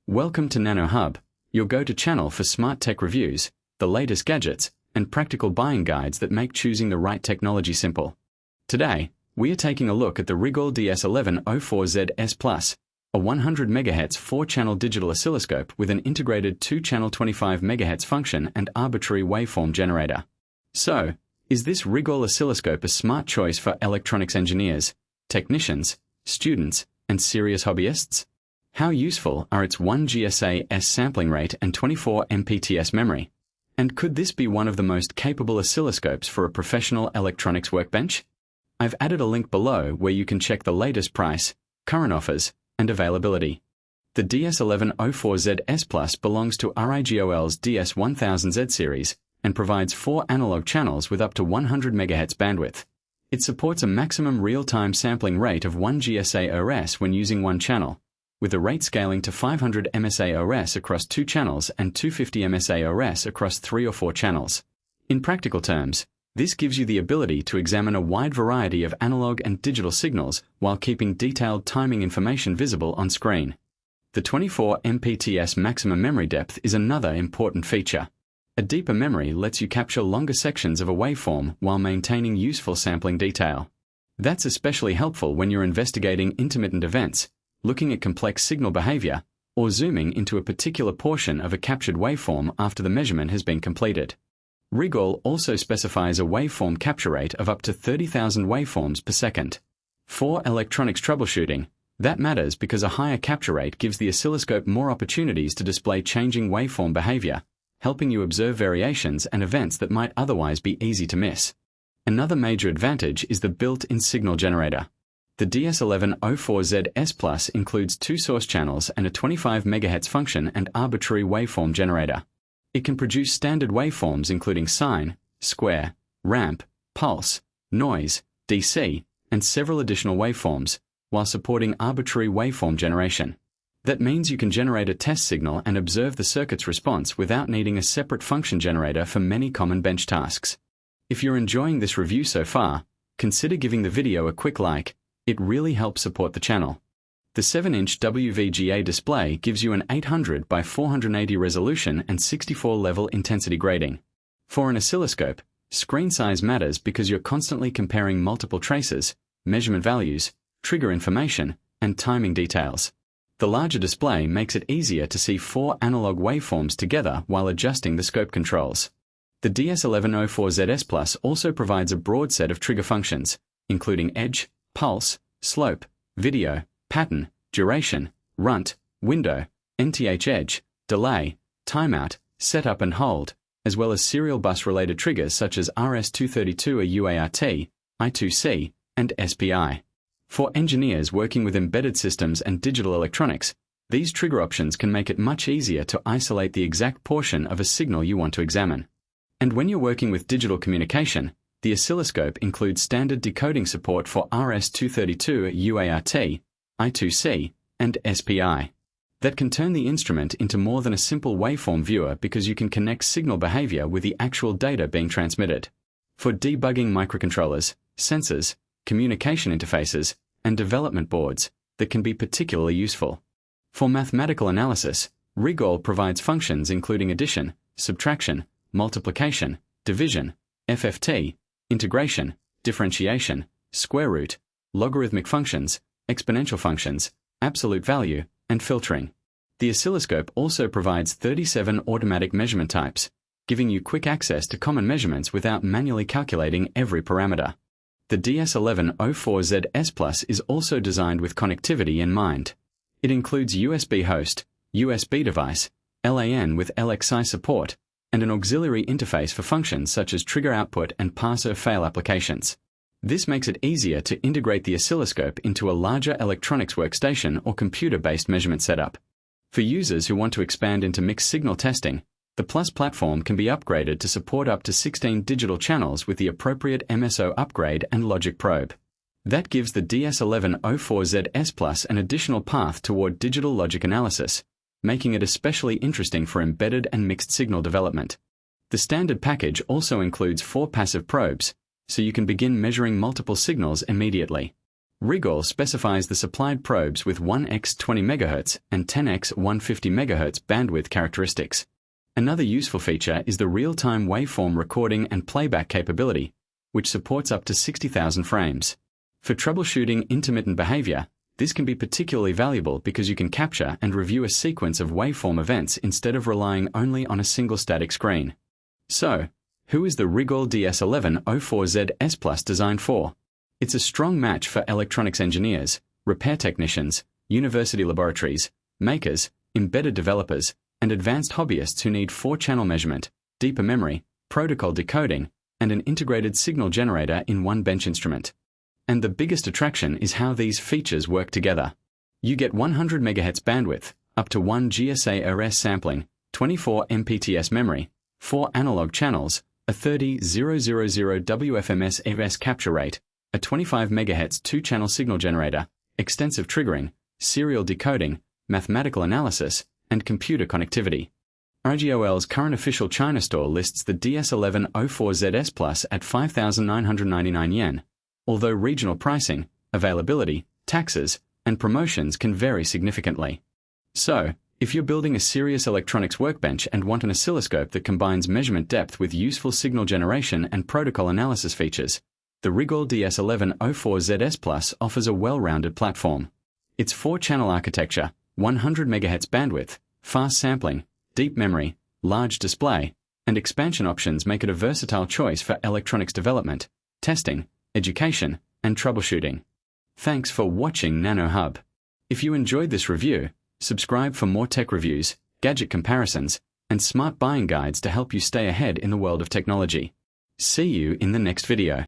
Welcome to NanoHub, your go-to channel for smart tech reviews, the latest gadgets, and practical buying guides that make choosing the right technology simple. Today, we are taking a look at the RIGOL DS1104Z-S Plus, a 100 MHz 4-channel digital oscilloscope with an integrated 2-channel 25 MHz function and arbitrary waveform generator. So, is this RIGOL oscilloscope a smart choice for electronics engineers, technicians, students, and serious hobbyists? How useful are its 1 GSA-S sampling rate and 24 MPTS memory? And could this be one of the most capable oscilloscopes for a professional electronics workbench? I've added a link below where you can check the latest price, current offers, and availability. The DS1104Z-S Plus belongs to RIGOL's DS1000Z series and provides 4 analog channels with up to 100 MHz bandwidth. It supports a maximum real-time sampling rate of 1 GSA-OS when using one channel, with the rate scaling to 500 MSA-OS across 2 channels and 250 MSA-OS across 3 or 4 channels. In practical terms, this gives you the ability to examine a wide variety of analog and digital signals while keeping detailed timing information visible on screen. The 24 MPTS maximum memory depth is another important feature. A deeper memory lets you capture longer sections of a waveform while maintaining useful sampling detail. That's especially helpful when you're investigating intermittent events, looking at complex signal behavior, or zooming into a particular portion of a captured waveform after the measurement has been completed. RIGOL also specifies a waveform capture rate of up to 30,000 waveforms per second. For electronics troubleshooting, that matters because a higher capture rate gives the oscilloscope more opportunities to display changing waveform behavior, helping you observe variations and events that might otherwise be easy to miss. Another major advantage is the built-in signal generator. The DS1104Z-S Plus includes 2 source channels and a 25 MHz function and arbitrary waveform generator. It can produce standard waveforms including sine, square, ramp, pulse, noise, DC, and several additional waveforms, while supporting arbitrary waveform generation. That means you can generate a test signal and observe the circuit's response without needing a separate function generator for many common bench tasks. If you're enjoying this review so far, consider giving the video a quick like. It really helps support the channel. The 7-inch WVGA display gives you an 800 by 480 resolution and 64-level intensity grading. For an oscilloscope, screen size matters because you're constantly comparing multiple traces, measurement values, trigger information, and timing details. The larger display makes it easier to see 4 analog waveforms together while adjusting the scope controls. The DS1104Z-S Plus also provides a broad set of trigger functions, including edge, pulse, slope, video, pattern, duration, runt, window, NTH edge, delay, timeout, setup and hold, as well as serial bus related triggers such as RS-232 UART, I2C, and SPI. For engineers working with embedded systems and digital electronics, these trigger options can make it much easier to isolate the exact portion of a signal you want to examine. And when you're working with digital communication, the oscilloscope includes standard decoding support for RS-232 UART, I2C, and SPI. That can turn the instrument into more than a simple waveform viewer because you can connect signal behavior with the actual data being transmitted. For debugging microcontrollers, sensors, communication interfaces, and development boards, that can be particularly useful. For mathematical analysis, RIGOL provides functions including addition, subtraction, multiplication, division, FFT, integration, differentiation, square root, logarithmic functions, exponential functions, absolute value, and filtering. The oscilloscope also provides 37 automatic measurement types, giving you quick access to common measurements without manually calculating every parameter. The DS1104Z-S Plus is also designed with connectivity in mind. It includes USB host, USB device, LAN with LXI support, and an auxiliary interface for functions such as trigger output and pass-or-fail applications. This makes it easier to integrate the oscilloscope into a larger electronics workstation or computer-based measurement setup. For users who want to expand into mixed signal testing, the Plus platform can be upgraded to support up to 16 digital channels with the appropriate MSO upgrade and logic probe. That gives the DS1104Z-S Plus an additional path toward digital logic analysis, making it especially interesting for embedded and mixed signal development. The standard package also includes 4 passive probes, so you can begin measuring multiple signals immediately. RIGOL specifies the supplied probes with 1x 20 MHz and 10x 150 MHz bandwidth characteristics. Another useful feature is the real-time waveform recording and playback capability, which supports up to 60,000 frames. For troubleshooting intermittent behavior, this can be particularly valuable because you can capture and review a sequence of waveform events instead of relying only on a single static screen. So, who is the RIGOL DS1104Z-S Plus designed for? It's a strong match for electronics engineers, repair technicians, university laboratories, makers, embedded developers, and advanced hobbyists who need 4-channel measurement, deeper memory, protocol decoding, and an integrated signal generator in one bench instrument. And the biggest attraction is how these features work together. You get 100 MHz bandwidth, up to 1 GSA-RS sampling, 24 MPTS memory, 4 analog channels, a 30,000 WFMS-RS capture rate, a 25 MHz 2-channel signal generator, extensive triggering, serial decoding, mathematical analysis, and computer connectivity. RIGOL's current official China store lists the DS1104Z-S Plus at 5,999 yen, although regional pricing, availability, taxes, and promotions can vary significantly. So, if you're building a serious electronics workbench and want an oscilloscope that combines measurement depth with useful signal generation and protocol analysis features, the RIGOL DS1104Z-S Plus offers a well-rounded platform. Its 4-channel architecture, 100 MHz bandwidth, fast sampling, deep memory, large display, and expansion options make it a versatile choice for electronics development, testing, education, and troubleshooting. Thanks for watching NanoHub. If you enjoyed this review, subscribe for more tech reviews, gadget comparisons, and smart buying guides to help you stay ahead in the world of technology. See you in the next video.